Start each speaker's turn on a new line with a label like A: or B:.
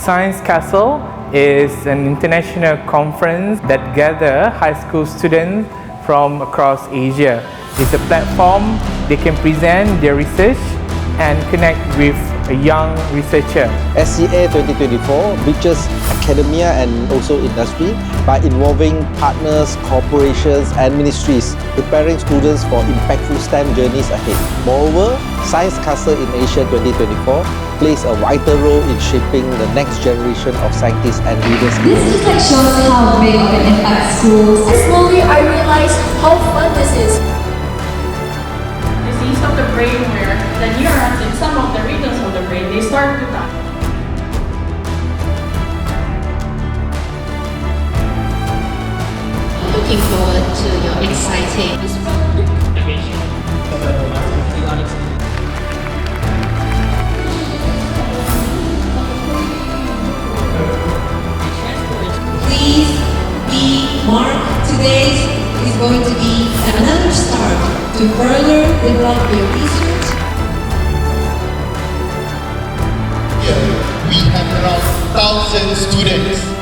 A: Science Castle is an international conference that gathers high school students from across Asia. It's a platform they can present their research and connect with a young researcher.
B: SCA 2024 reaches academia and also industry by involving partners, corporations and ministries, preparing students for impactful STEM journeys ahead. Moreover, Science Castle in Asia 2024 plays a vital role in shaping the next generation of scientists and leaders.
C: This just shows how big of an impact schools.
D: Slowly I realized how fun this is.
E: Disease of the brain where the neurons in some of the regions of the brain, they start to die.
C: Looking forward to your exciting Please be marked. Today is going to be another start to further develop your research.
F: Here we have around 1,000 students